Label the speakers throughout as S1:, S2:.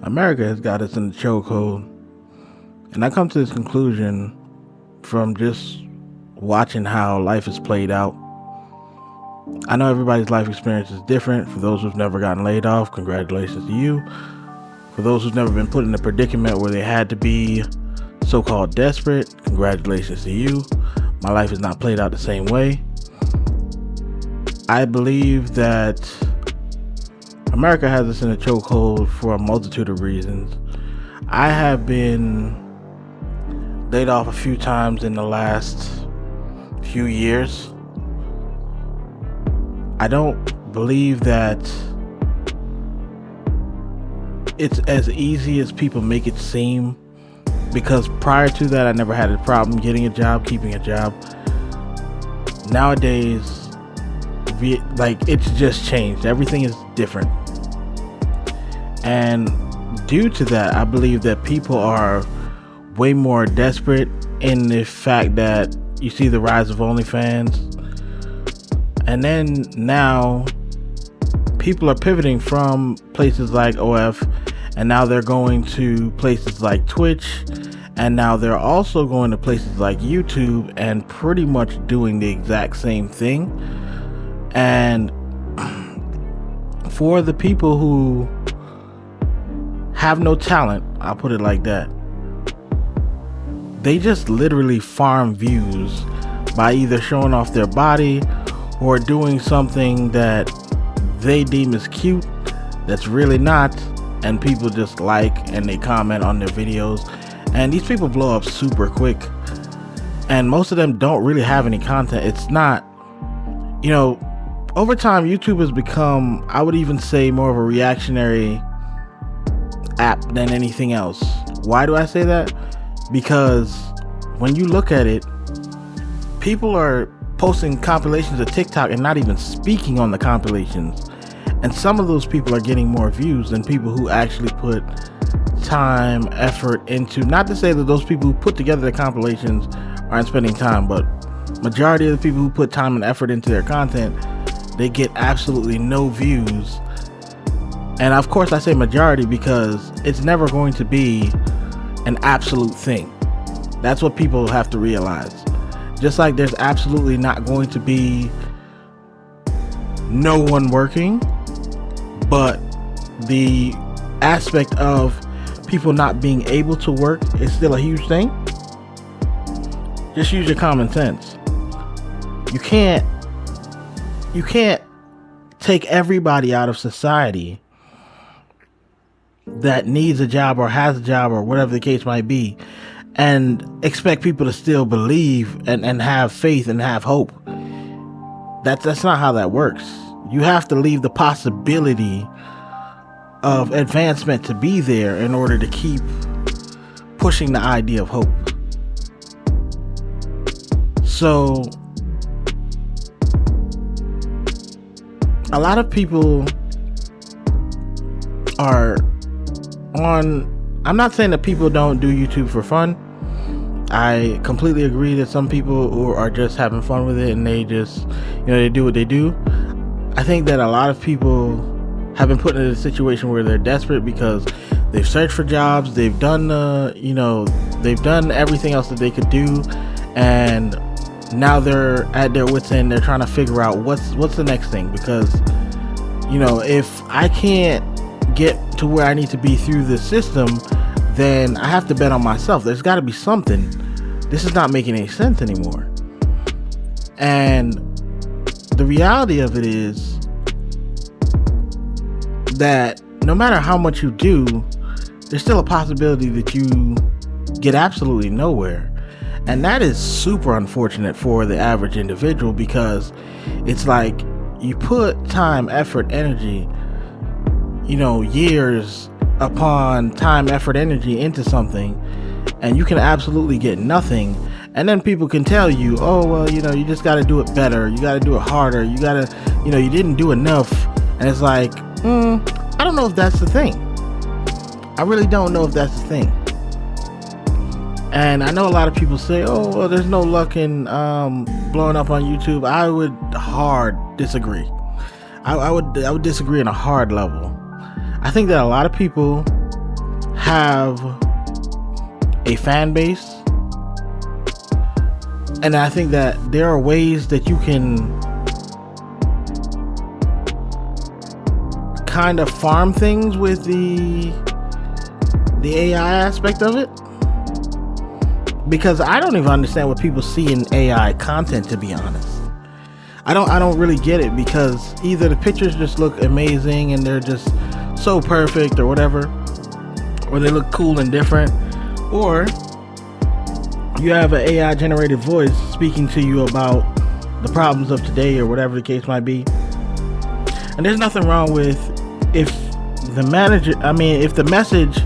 S1: America has got us in the chokehold. And I come to this conclusion from just watching how life is played out. I know everybody's life experience is different. For those who've never gotten laid off, congratulations to you. For those who've never been put in a predicament where they had to be so-called desperate, congratulations to you. My life is not played out the same way. I believe that America has us in a chokehold for a multitude of reasons. I have been laid off a few times in the last few years. I don't believe that it's as easy as people make it seem, because prior to that I never had a problem getting a job, keeping a job. Nowadays, it's just changed. Everything is different. And due to that, I believe that people are way more desperate in the fact that you see the rise of OnlyFans. And then now people are pivoting from places like OF, and now they're going to places like Twitch, and now they're also going to places like YouTube and pretty much doing the exact same thing. And for the people who have no talent, I'll put it like that, they just literally farm views by either showing off their body or doing something that they deem as cute that's really not, and people just like and they comment on their videos, and these people blow up super quick. And most of them don't really have any content. It's not, over time YouTube has become, I would even say, more of a reactionary app than anything else. Why do I say that? Because when you look at it, people are posting compilations of TikTok and not even speaking on the compilations, and some of those people are getting more views than people who actually put time, effort into, not to say that those people who put together the compilations aren't spending time, but majority of the people who put time and effort into their content, they get absolutely no views. And of course I say majority because it's never going to be an absolute thing. That's what people have to realize. Just like there's absolutely not going to be no one working, but the aspect of people not being able to work is still a huge thing. Just use your common sense. You can't take everybody out of society that needs a job or has a job or whatever the case might be and expect people to still believe and have faith and have hope. That's not how that works. You have to leave the possibility of advancement to be there in order to keep pushing the idea of hope. So a lot of people are I'm not saying that people don't do YouTube for fun. I completely agree that some people who are just having fun with it and they just, they do what they do. I think that a lot of people have been put in a situation where they're desperate because they've searched for jobs, they've done they've done everything else that they could do, and now they're at their wits' end. They're trying to figure out what's the next thing, because if I can't get to where I need to be through the system, then I have to bet on myself. There's got to be something. This is not making any sense anymore. And the reality of it is that no matter how much you do, there's still a possibility that you get absolutely nowhere. And that is super unfortunate for the average individual, because it's like you put time, effort, energy, years upon time, effort, energy into something, and you can absolutely get nothing. And then people can tell you, oh, well, you just got to do it better. You got to do it harder. You got to, you didn't do enough. And it's like, I don't know if that's the thing. I really don't know if that's the thing. And I know a lot of people say, oh, well, there's no luck in blowing up on YouTube. I would hard disagree. I would disagree on a hard level. I think that a lot of people have a fan base. And I think that there are ways that you can kind of farm things with the AI aspect of it. Because I don't even understand what people see in AI content, to be honest. I don't really get it, because either the pictures just look amazing and they're just so perfect or whatever, or they look cool and different, or you have an AI generated voice speaking to you about the problems of today or whatever the case might be. And there's nothing wrong with if the message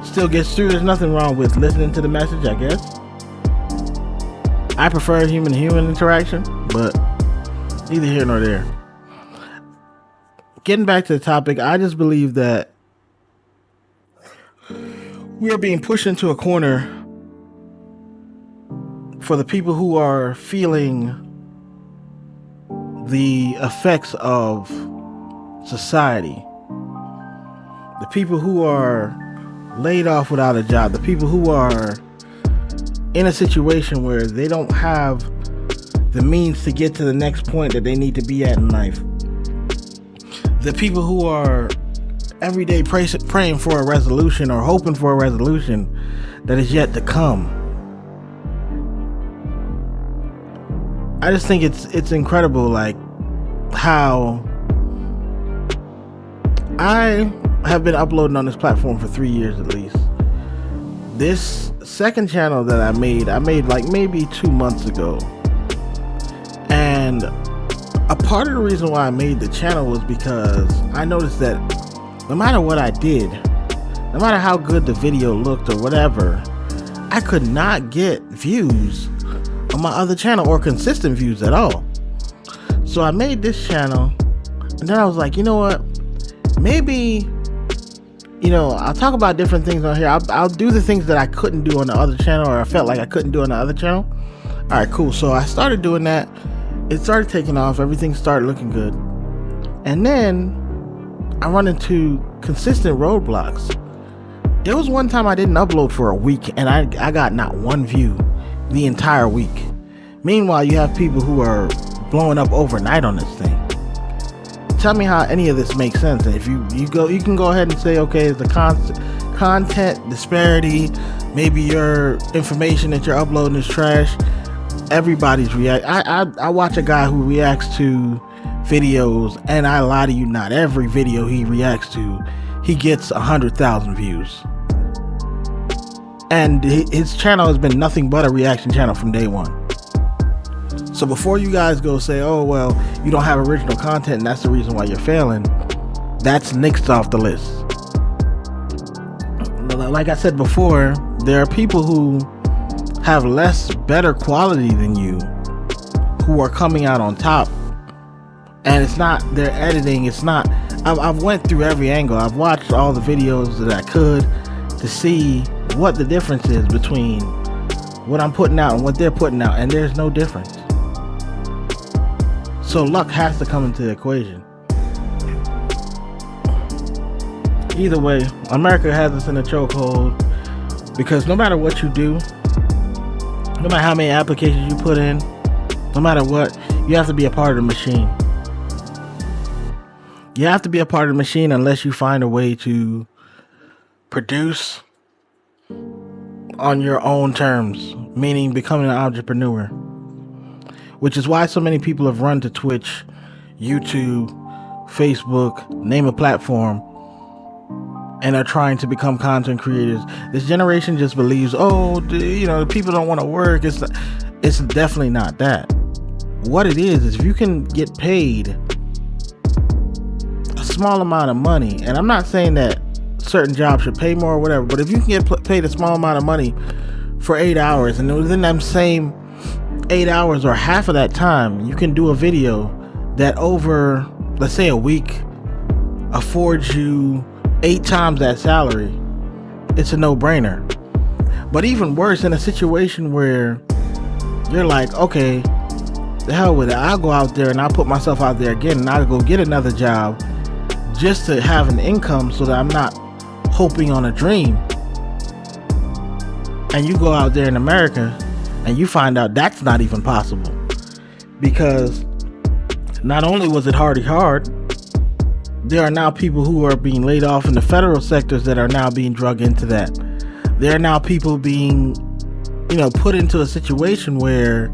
S1: still gets through, there's nothing wrong with listening to the message, I guess. I prefer human-to-human interaction, but neither here nor there. Getting back to the topic, I just believe that we are being pushed into a corner for the people who are feeling the effects of society. The people who are laid off without a job. The people who are in a situation where they don't have the means to get to the next point that they need to be at in life. The people who are every day praying for a resolution or hoping for a resolution that is yet to come. I just think it's incredible, like how I have been uploading on this platform for 3 years at least. This second channel that I made like maybe 2 months ago. And a part of the reason why I made the channel was because I noticed that no matter what I did, no matter how good the video looked or whatever, I could not get views on my other channel, or consistent views at all. So I made this channel, and then I was like, you know what, maybe, I'll talk about different things on here. I'll do the things that I couldn't do on the other channel, or I felt like I couldn't do on the other channel. All right, cool. So I started doing that. It started taking off. Everything started looking good. And then I run into consistent roadblocks. There was one time I didn't upload for a week, and I got not one view the entire week. Meanwhile, you have people who are blowing up overnight on this thing. Tell me how any of this makes sense. And if you can go ahead and say, okay, it's the content disparity, maybe your information that you're uploading is trash. Everybody's react. I watch a guy who reacts to videos, and I lie to you not, every video he reacts to, he gets 100,000 views. And his channel has been nothing but a reaction channel from day one. So before you guys go say, oh, well, you don't have original content and that's the reason why you're failing, that's next off the list. Like I said before, there are people who have better quality than you who are coming out on top. And it's not their editing. It's not, I've went through every angle. I've watched all the videos that I could to see what the difference is between what I'm putting out and what they're putting out, and there's no difference. So luck has to come into the equation. Either way, America has us in a chokehold, because no matter what you do, no matter how many applications you put in, no matter what, you have to be a part of the machine. You have to be a part of the machine unless you find a way to produce on your own terms, meaning becoming an entrepreneur. Which is why so many people have run to Twitch, YouTube, Facebook, name a platform, and are trying to become content creators. This generation just believes, people don't want to work. It's definitely not that. What it is if you can get paid a small amount of money, and I'm not saying that certain jobs should pay more or whatever, but if you can get paid a small amount of money for 8 hours, and within that same 8 hours or half of that time, you can do a video that over, let's say, a week affords you 8 times that salary, it's a no-brainer. But even worse, in a situation where you're like, okay, the hell with it, I'll go out there and I'll put myself out there again, and I'll go get another job just to have an income so that I'm not hoping on a dream, and you go out there in America and you find out that's not even possible, because not only was it hard, there are now people who are being laid off in the federal sectors that are now being drug into that. There are now people being, put into a situation where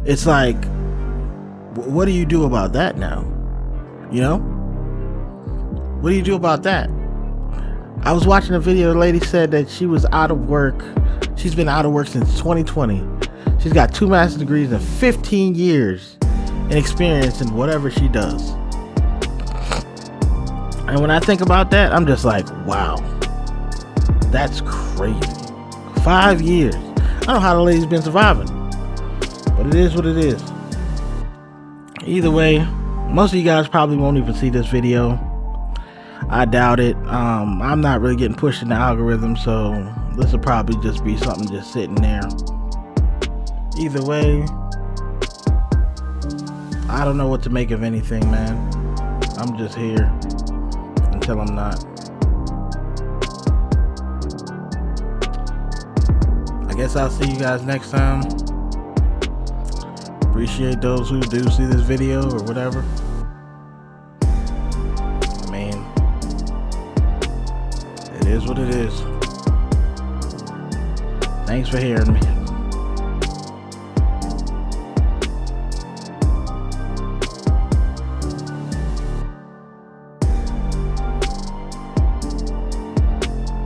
S1: it's like, what do you do about that now? What do you do about that? I was watching a video. The lady said that she was out of work. She's been out of work since 2020. She's got 2 master's degrees and 15 years in experience in whatever she does. And when I think about that, I'm just like, wow, that's crazy. 5 years. I don't know how the lady's been surviving, but it is what it is. Either way, most of you guys probably won't even see this video. I doubt it. I'm not really getting pushed in the algorithm, so this will probably just be something just sitting there. Either way, I don't know what to make of anything, man. I'm just here until I'm not. I guess I'll see you guys next time. Appreciate those who do see this video or whatever. I mean, it is what it is. Thanks for hearing me.